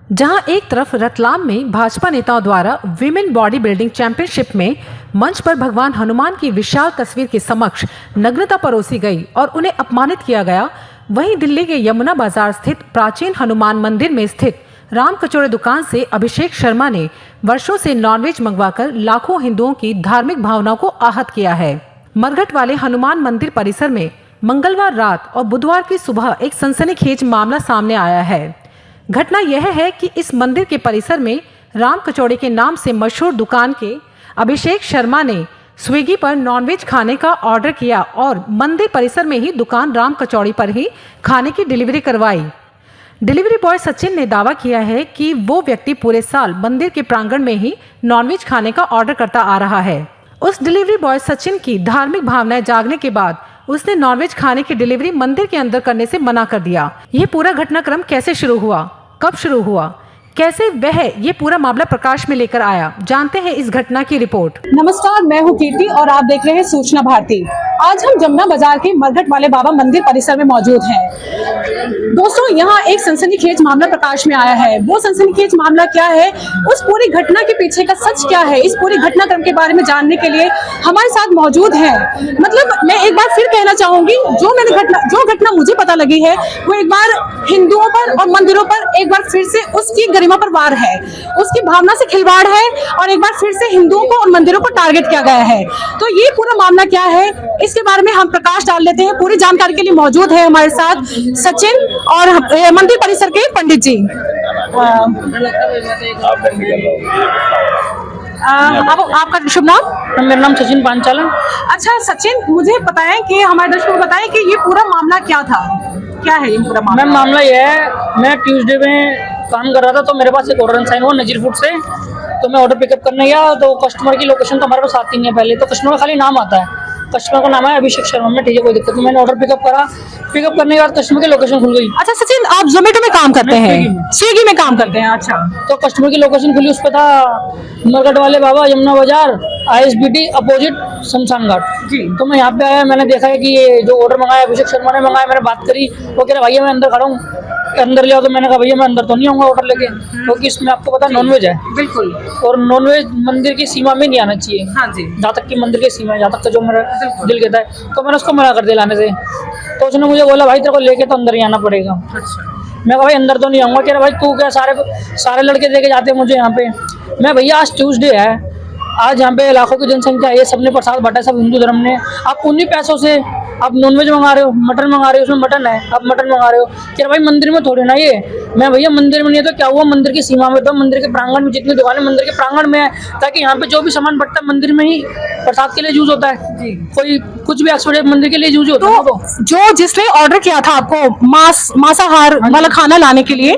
जहां एक तरफ रतलाम में भाजपा नेताओं द्वारा विमेन बॉडी बिल्डिंग चैंपियनशिप में मंच पर भगवान हनुमान की विशाल तस्वीर के समक्ष नग्नता परोसी गई और उन्हें अपमानित किया गया, वहीं दिल्ली के यमुना बाजार स्थित प्राचीन हनुमान मंदिर में स्थित राम कचौड़े दुकान से अभिषेक शर्मा ने वर्षों से नॉनवेज मंगवाकर लाखों हिंदुओं की धार्मिक भावनाओं को आहत किया है। मरघट वाले हनुमान मंदिर परिसर में मंगलवार रात और बुधवार की सुबह एक सनसनीखेज मामला सामने आया है। घटना यह है कि इस मंदिर के परिसर में राम कचौड़े के नाम से मशहूर दुकान के अभिषेक शर्मा ने स्विगी पर नॉनवेज खाने का ऑर्डर किया और मंदिर परिसर में ही दुकान राम कचौड़ी पर ही खाने की डिलीवरी करवाई। डिलीवरी बॉय सचिन ने दावा किया है कि वो व्यक्ति पूरे साल मंदिर के प्रांगण में ही नॉनवेज खाने का ऑर्डर करता आ रहा है। उस डिलीवरी बॉय सचिन की धार्मिक भावनाएं जागने के बाद उसने नॉनवेज खाने की डिलीवरी मंदिर के अंदर करने से मना कर दिया। ये पूरा घटनाक्रम कैसे शुरू हुआ, कब शुरू हुआ, कैसे वह ये पूरा मामला प्रकाश में लेकर आया, जानते हैं इस घटना की रिपोर्ट। नमस्कार, मैं हूँ कीर्ति और आप देख रहे हैं सूचना भारती। आज हम जमुना बाजार के मरघट वाले बाबा मंदिर परिसर में मौजूद हैं। दोस्तों, यहाँ एक सनसनीखेज मामला प्रकाश में आया है। वो सनसनीखेज मामला क्या है, उस पूरी घटना के पीछे का सच क्या है, इस पूरी घटनाक्रम के बारे में जानने के लिए हमारे साथ मौजूद है। मतलब मैं एक बार फिर कहना चाहूंगी, जो घटना मुझे पता लगी है वो एक बार हिंदुओं पर और मंदिरों पर एक बार फिर से उसकी गरिमा पर वार है, उसकी भावना से खिलवाड़ है और एक बार फिर से हिंदुओं को और मंदिरों को टारगेट किया गया है। तो ये पूरा मामला क्या है, इसके बारे में हम प्रकाश डाल लेते हैं। पूरी जानकारी के लिए मौजूद है हमारे साथ सचिन और मंदिर परिसर के पंडित जी। आपका शुभ नाम? मेरा नाम सचिन पांचाल है। अच्छा सचिन, मुझे बताएं कि हमारे दर्शकों को बताएं कि ये पूरा मामला क्या था, क्या है ये पूरा मामला? मैम, मामला ये है, मैं ट्यूसडे में काम कर रहा था तो मेरे पास एक ऑर्डर साइन हुआ नजीर फूड से। तो मैं ऑर्डर पिकअप करने गया तो कस्टमर की लोकेशन तो हमारे पास आती नहीं है। पहले तो कस्टमर का खाली नाम आता है, कस्टमर का नाम है अभिषेक शर्मा। में ठीक है, कोई दिक्कत नहीं। मैंने ऑर्डर पिकअप करा, पिकअप करने के बाद कस्टमर की लोकेशन खुल गई। अच्छा सचिन, आप जोमेटो में काम करते हैं? स्विगी में काम करते हैं। अच्छा, तो कस्टमर की लोकेशन खुली, उस पर था मरघट वाले बाबा, यमुना बाजार, ISBT अपोजिट शमशान घाट जी। तो मैं यहाँ पे आया, मैंने देखा है कि ये जो ऑर्डर मंगाया अभिषेक शर्मा ने मंगाया। मैंने बात करी, वो कह रहा भैया मैं अंदर खड़ा हूँ, अंदर ले आओ। तो मैंने कहा भैया मैं अंदर तो नहीं आऊंगा ऑर्डर लेके, क्योंकि इसमें आपको पता है नॉनवेज है। बिल्कुल, और नॉनवेज मंदिर की सीमा में नहीं आना चाहिए। हाँ जी, जहाँ तक की मंदिर की सीमा है, जहाँ तक जो मेरा दिल कहता है। तो मैंने उसको मना कर दिया लाने से। तो उसने मुझे बोला भाई तेरे को लेके तो अंदर ही आना पड़ेगा। मैं कहा भाई अंदर तो नहीं आऊंगा। कह रहा भाई तू क्या सारे लड़के लेके जाते हैं मुझे यहाँ पे। मैं भैया आज ट्यूसडे है, आज यहाँ पे लाखों की जनसंख्या है, सबने प्रसाद बांटा, सब हिंदू धर्म ने। आप उन्हीं पैसों से आप नॉनवेज मंगा रहे हो, मटन मंगा रहे हो, उसमें मटन है, आप मटन मंगा रहे हो। क्या भाई मंदिर में थोड़े ना ये। मैं भैया मंदिर में नहीं है तो क्या हुआ, मंदिर की सीमा में, तो मंदिर के प्रांगण में जितनी दुकानें मंदिर के प्रांगण में है, ताकि यहाँ पे जो भी सामान बढ़ता है मंदिर में ही प्रसाद के लिए यूज होता है जी। कोई कुछ भी एक्सपोर्ट मंदिर के लिए यूज होता है। तो जो जिसने ऑर्डर किया था आपको मांसाहार वाला खाना लाने के लिए,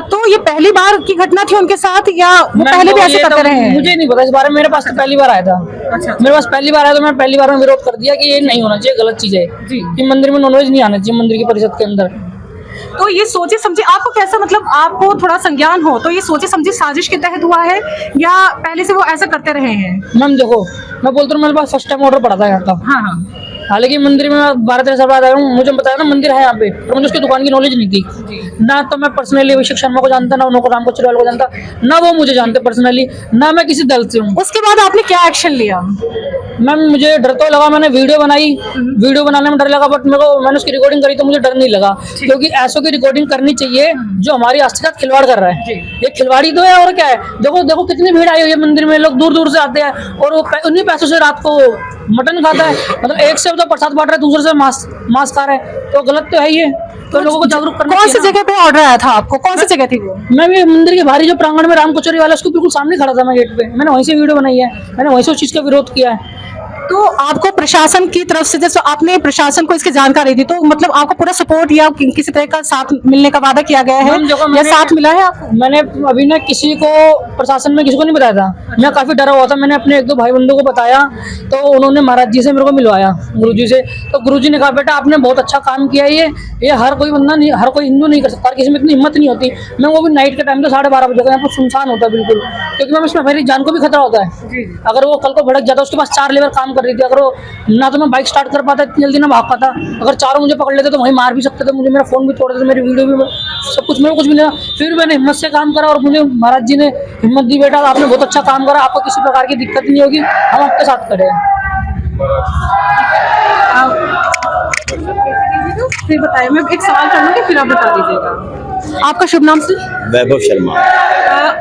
तो ये पहली बार की घटना थी उनके साथ या वो पहले भी ऐसे करते रहे हैं? मुझे नहीं पता इस बारे में, मेरे पास तो पहली बार आया था। अच्छा, मेरे पास पहली बार आया तो मैं पहली बार में विरोध कर दिया कि ये नहीं होना चाहिए, गलत चीज है कि मंदिर में नॉनवेज नहीं आना चाहिए मंदिर की परिषद के अंदर। तो ये सोचे समझे आपको कैसा, मतलब आपको थोड़ा संज्ञान हो, तो ये सोचे समझे साजिश के तहत हुआ है या पहले से वो ऐसा करते रहे हैं? मैम देखो, मैं बोलता हूँ मेरे पास फर्स्ट टाइम ऑर्डर पड़ा था यहाँ का। हाँ हाँ, हालांकि मंदिर में 12-13 साल बाद आया हूँ, मुझे बताया ना मंदिर है यहाँ पे, तो मुझे उसकी दुकान की नॉलेज नहीं थी ना। तो मैं पर्सनली अभिषेक शर्मा को जानता, ना उनको राम कचौड़ी वाले को जानता, ना वो मुझे जानते पर्सनली, ना मैं किसी दल से हूँ। उसके बाद आपने क्या एक्शन लिया? मैम मुझे डर तो लगा, मैंने वीडियो बनाई, वीडियो बनाने में डर लगा, बट मैंने उसकी रिकॉर्डिंग करी तो मुझे डर नहीं लगा, क्योंकि ऐसों की रिकॉर्डिंग करनी चाहिए जो हमारी आस्था के साथ खिलवाड़ कर रहा है। ये खिलवाड़ी तो है और क्या है। देखो कितनी भीड़ आई हुई है मंदिर में, लोग दूर दूर से आते हैं और वो उन्हीं पैसों से रात को मटन खाता है। मतलब एक से तो प्रसाद बांट रहा है, दूसरे से मांस खा रहा है, तो गलत तो है ये। तो लोगों को जागरूक करना। कौन सी जगह पे ऑर्डर आया था आपको, कौन सी जगह थी वो? मैं भी मंदिर के बाहरी जो प्रांगण में राम कचौड़ी वाला, उसको बिल्कुल सामने खड़ा था मैं गेट पे। मैंने वहीं से वीडियो बनाई है, मैंने वहीं से उस चीज का विरोध किया है। तो आपको प्रशासन की तरफ से, जैसे आपने प्रशासन को इसकी जानकारी दी, तो मतलब आपको पूरा सपोर्ट या किसी तरह का साथ मिलने का वादा किया गया है या साथ मिला है आपको? मैंने अभी ना किसी को प्रशासन में किसी को नहीं बताया था। मैं काफी डरा हुआ था। मैंने अपने 1-2 भाई बंधुओं को बताया तो उन्होंने महाराज जी से मेरे को मिलवाया, गुरुजी से। तो गुरुजी ने कहा बेटा आपने बहुत अच्छा काम किया है, ये हर कोई बंदा नहीं, हर कोई हिंदू नहीं कर सकता, किसी में इतनी हिम्मत नहीं होती। मैं वो भी नाइट के टाइम तो 12:30 बजे का, यहाँ पर सुनसान होता है बिल्कुल, क्योंकि मैम इसमें मेरी जान को भी खतरा होता है। अगर वो कल को भड़क जाता है, उसके पास 4 लेबर काम कर रही थी। अगर वो ना तो मैं बाइक स्टार्ट कर पाता इतनी जल्दी, ना भाग पाता। अगर चारों मुझे पकड़ लेते तो वहीं मार भी सकते थे मुझे, मेरा फ़ोन भी तोड़ देते, मेरी वीडियो भी, सब कुछ, मेरे को कुछ भी नहीं। फिर मैंने हिम्मत से काम करा और मुझे महाराज जी ने हिम्मत दी, बेटा आपने बहुत अच्छा काम करा, आपको किसी प्रकार की दिक्कत नहीं होगी, हम आपके साथ खड़े हैं। फिर बताइए, मैं एक सवाल कर लूँगी फिर आप बता दीजिएगा। आपका शुभ नाम सर? वैभव शर्मा।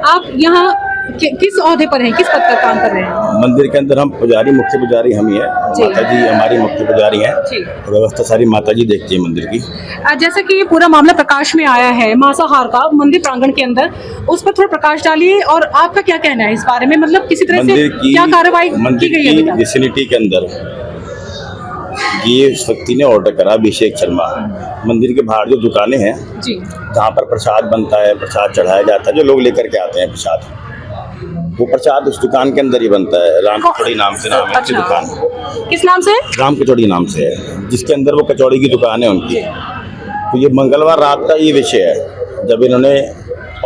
आप यहाँ किस ओहदे पर हैं, किस पद पर काम कर रहे हैं? मंदिर के अंदर हम पुजारी, मुख्य पुजारी हम ही है। जी। माता जी हमारी मुख्य पुजारी हैं। जी। व्यवस्था सारी माता जी देखती है मंदिर की। जैसे कि ये पूरा मामला प्रकाश में आया है मांसाहार का मंदिर प्रांगण के अंदर, उस पर थोड़ा प्रकाश डालिए और आपका क्या कहना है इस बारे में, मतलब किसी तरह से मंदिर की क्या कार्रवाई की गई है अभी तक? विसिनिटी के अंदर ये व्यक्ति ने ऑर्डर करा, अभिषेक शर्मा। मंदिर के बाहर जो दुकानें हैं जी, जहाँ पर प्रसाद बनता है, प्रसाद चढ़ाया जाता है, जो लोग लेकर के आते हैं प्रसाद, वो प्रसाद उस दुकान के अंदर ही बनता है। राम कचौड़ी नाम से नाम है उसकी अच्छा। दुकान, किस नाम से? राम कचौड़ी नाम से है, जिसके अंदर वो कचौड़ी की दुकान है उनकी। तो ये मंगलवार रात का ये विषय है, जब इन्होंने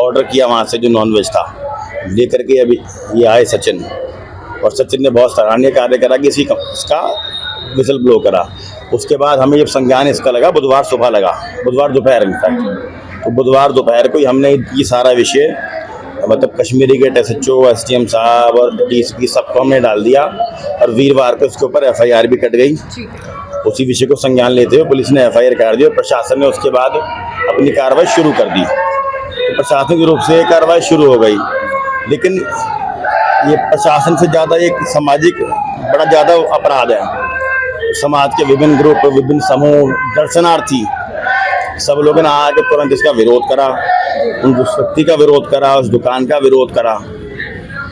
ऑर्डर किया वहाँ से जो नॉनवेज था लेकर के, अभी ये आए सचिन, और सचिन ने बहुत सराहनीय कार्य करा कि इसका विसल ब्लो करा। उसके बाद हमें जब संज्ञान इसका लगा, बुधवार सुबह लगा, बुधवार दोपहर इनफैक्ट, तो बुधवार दोपहर को ही हमने ये सारा विषय, मतलब कश्मीरी गेट SHO, SDM साहब और DSP सबको हमने डाल दिया, और वीरवार को इसके ऊपर FIR भी कट गई। उसी विषय को संज्ञान लेते हुए पुलिस ने FIR कर दी और प्रशासन ने उसके बाद अपनी कार्रवाई शुरू कर दी। तो प्रशासनिक रूप से कार्रवाई शुरू हो गई, लेकिन ये प्रशासन से ज़्यादा एक सामाजिक बड़ा ज़्यादा अपराध है। समाज के विभिन्न ग्रुप, विभिन्न समूह, दर्शनार्थी सब लोगों ने आके तुरंत इसका विरोध करा, उस व्यक्ति का विरोध करा, उस दुकान का विरोध करा,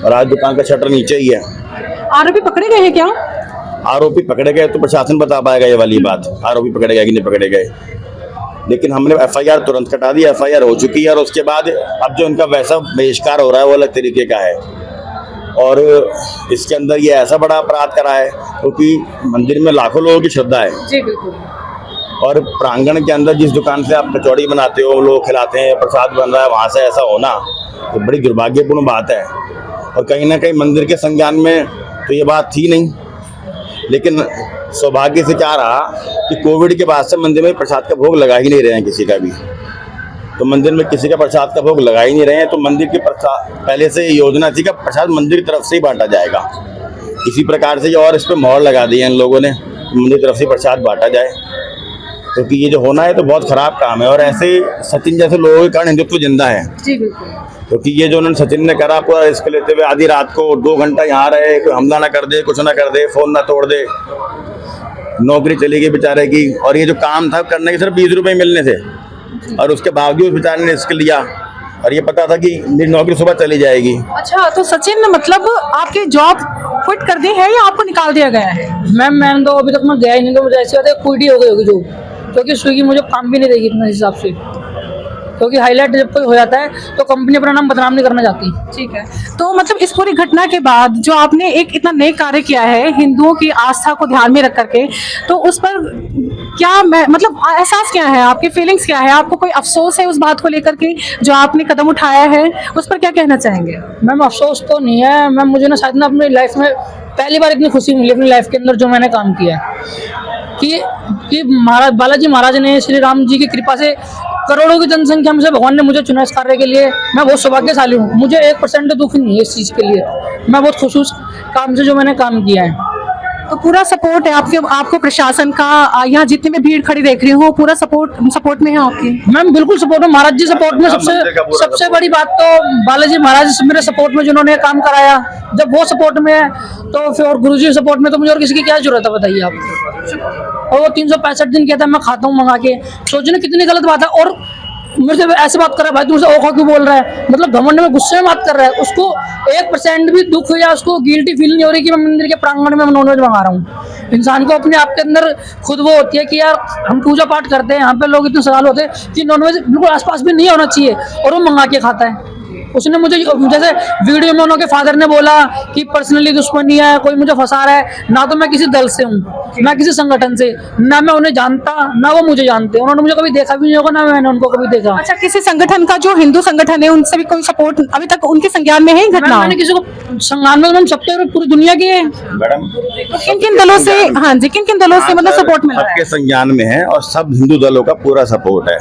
और आज दुकान का शटर नीचे ही है। आरोपी पकड़े गए हैं क्या? आरोपी पकड़े गए तो प्रशासन बता पाएगा ये वाली बात, आरोपी पकड़े गए कि नहीं पकड़े गए, लेकिन हमने FIR तुरंत कटा दी, FIR हो चुकी है। और उसके बाद अब जो इनका वैसा बहिष्कार हो रहा है वो अलग तरीके का है, और इसके अंदर ये ऐसा बड़ा अपराध करा है क्योंकि मंदिर में लाखों लोगों की श्रद्धा है। जी बिल्कुल। और प्रांगण के अंदर जिस दुकान से आप कचौड़ी बनाते हो, लोग खिलाते हैं, प्रसाद बन रहा है, वहाँ से ऐसा होना तो बड़ी दुर्भाग्यपूर्ण बात है। और कहीं ना कहीं मंदिर के संज्ञान में तो ये बात थी नहीं, लेकिन सौभाग्य से क्या रहा कि कोविड के बाद से मंदिर में प्रसाद का भोग लगा ही नहीं रहे हैं किसी का भी। तो मंदिर में किसी का प्रसाद का भोग लगा ही नहीं रहे हैं, तो मंदिर की प्रसाद पहले से योजना थी कि प्रसाद मंदिर की तरफ से ही बांटा जाएगा। इसी प्रकार से और इस पर मोहर लगा दी है इन लोगों ने, मंदिर की तरफ से प्रसाद बांटा जाए, क्योंकि ये जो होना है तो बहुत खराब काम है। और ऐसे सचिन जैसे लोगों के कारण हिंदुत्व जिंदा है, जी बिल्कुल। क्योंकि ये जो उन्होंने सचिन ने करा, पूरा रिस्क लेते हुए आधी रात को 2 घंटा यहाँ रहे, कोई हमला ना कर दे, कुछ ना कर दे, फोन ना तोड़ दे, नौकरी चली गई बेचारे की। और ये जो काम था करने के सिर्फ 20 रुपये मिलने थे, और उसके बावजूद बेचारे ने रिस्क लिया, और ये पता था कि मेरी नौकरी सुबह चली जाएगी। अच्छा, तो सचिन मतलब आपकी जॉब क्विट कर दी है या आपको निकाल दिया गया है? मैम मैंने तो अभी तक मैं गया ही नहीं, तो मुझे ऐसी बात है क्विट ही हो गई होगी जॉब, क्योंकि स्विगी मुझे काम भी नहीं देगी इतना हिसाब से, क्योंकि हाईलाइट जब कोई हो जाता है तो कंपनी अपना नाम बदनाम नहीं करना चाहती। ठीक है, तो मतलब इस पूरी घटना के बाद जो आपने एक इतना नेक कार्य किया है हिंदुओं की आस्था को ध्यान में रख करके, तो उस पर क्या मतलब एहसास क्या है, आपकी फीलिंग्स क्या है, आपको कोई अफसोस है उस बात को लेकर के जो आपने कदम उठाया है, उस पर क्या कहना चाहेंगे? मैम अफसोस तो नहीं है मैम, मुझे ना शायद ना अपनी लाइफ में पहली बार इतनी खुशी मिली अपनी लाइफ के अंदर जो मैंने काम किया है कि महाराज बालाजी महाराज ने श्री राम जी की कृपा से करोड़ों की जनसंख्या में से भगवान ने मुझे चुना इस कार्य के लिए। मैं बहुत सौभाग्यशाली हूँ, मुझे 1% दुख नहीं है इस चीज़ के लिए। मैं बहुत खुश हूँ उस काम से जो मैंने काम किया है। तो पूरा सपोर्ट है आपको प्रशासन का, यहाँ जितनी मैं भीड़ खड़ी देख रही हूँ पूरा सपोर्ट में है आपकी? मैम बिल्कुल सपोर्ट है, महाराज जी सपोर्ट में। सबसे बड़ी बात तो बालाजी महाराज मेरे सपोर्ट में जिन्होंने काम कराया, जब वो सपोर्ट में है तो फिर और गुरुजी सपोर्ट में तो मुझे और किसी की क्या जरूरत है बताइए आप। और वो 365 दिन कहता है मैं खाता हूँ मंगा के, सोचने कितनी गलत बात है। और मेरे से ऐसे बात कर रहा है, भाई तुमसे ओखा क्यों बोल रहा है, मतलब घमंड में गुस्से में बात कर रहा है। उसको 1% भी दुख या उसको गिल्टी फील नहीं हो रही कि मैं मंदिर के प्रांगण में नॉनवेज मंगा रहा हूँ। इंसान को अपने आप के अंदर खुद वो होती है कि यार हम पूजा पाठ करते हैं, यहाँ पे लोग इतने सवाल होते हैं कि नॉनवेज बिल्कुल आसपास भी नहीं होना चाहिए और वो मंगा के खाता है। उसने मुझे जैसे वीडियो में उनके फादर ने बोला कि पर्सनली दुश्मनी है, कोई मुझे फंसा रहा है, ना तो मैं किसी दल से हूँ, ना किसी संगठन से, ना मैं उन्हें जानता, ना वो मुझे जानते, उन्होंने मुझे कभी देखा भी नहीं होगा, ना मैंने उनको कभी देखा। अच्छा, किसी संगठन का, जो हिंदू संगठन है उनसे भी कोई सपोर्ट अभी तक उनके संज्ञान में है ही घटना? मैंने किसी को संज्ञान में, सबसे पूरी दुनिया की है। मैडम किन किन दलों से, हाँ जी, किन किन दलों से मतलब सपोर्ट मिल रहा सबके है? संज्ञान में है और सब हिंदू दलों का पूरा सपोर्ट है,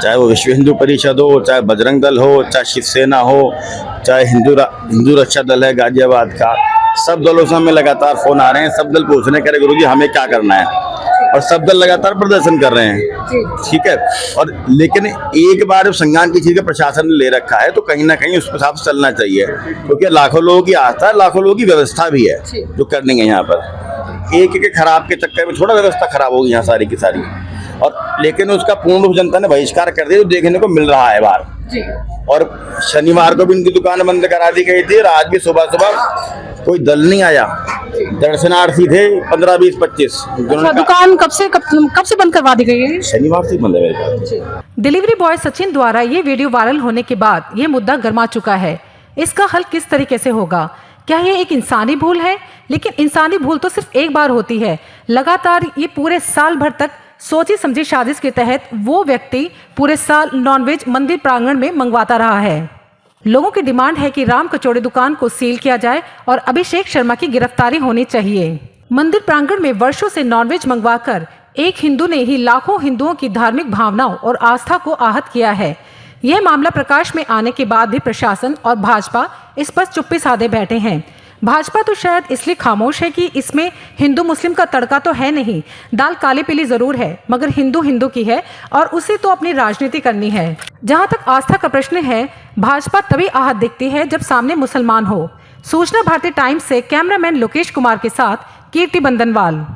चाहे वो विश्व हिंदू परिषद हो, चाहे बजरंग दल हो, चाहे शिवसेना हो, चाहे हिंदू रक्षा दल है गाजियाबाद का, सब दलों से हमें लगातार फोन आ रहे हैं। सब दल पूछने करे गुरुजी हमें क्या करना है, और सब दल लगातार प्रदर्शन कर रहे हैं, ठीक है। और लेकिन एक बार जब संज्ञान की चीज का प्रशासन ने ले रखा है तो कहीं ना कहीं उस हिसाब से चलना चाहिए, क्योंकि लाखों लोगों की आस्था है, लाखों लोगों की व्यवस्था भी है जो करनी है यहाँ पर। एक एक खराब के चक्कर में थोड़ा व्यवस्था खराब होगी यहाँ सारी की सारी, और लेकिन उसका पूर्ण रूप जनता ने बहिष्कार कर दिया, जो देखने को मिल रहा है बाहर। और शनिवार को भी उनकी दुकान बंद करा दी गई थी, और आज भी सुबह सुबह कोई दल नहीं आया, दर्शनार्थी थे 15, 20, 25। दुकान कब से बंद करवा दी गई है? शनिवार से बंद है मेरे ख्याल। डिलीवरी बॉय सचिन द्वारा ये वीडियो वायरल होने के बाद ये मुद्दा गर्मा चुका है। इसका हल किस तरीके से होगा? क्या ये एक इंसानी भूल है? लेकिन इंसानी भूल तो सिर्फ एक बार होती है, लगातार ये पूरे साल भर तक सोची समझी साजिश के तहत वो व्यक्ति पूरे साल नॉनवेज मंदिर प्रांगण में मंगवाता रहा है। लोगों की डिमांड है कि राम कचौड़ी दुकान को सील किया जाए और अभिषेक शर्मा की गिरफ्तारी होनी चाहिए। मंदिर प्रांगण में वर्षों से नॉनवेज मंगवाकर एक हिंदू ने ही लाखों हिंदुओं की धार्मिक भावनाओं और आस्था को आहत किया है। यह मामला प्रकाश में आने के बाद भी प्रशासन और भाजपा इस पर चुप्पी साधे बैठे हैं। भाजपा तो शायद इसलिए खामोश है कि इसमें हिंदू मुस्लिम का तड़का तो है नहीं, दाल काली पीली जरूर है, मगर हिंदू हिंदू की है और उसे तो अपनी राजनीति करनी है। जहां तक आस्था का प्रश्न है, भाजपा तभी आहत दिखती है जब सामने मुसलमान हो। सूचना भारती टाइम्स से कैमरामैन लोकेश कुमार के साथ कीर्ति बंदनवाल।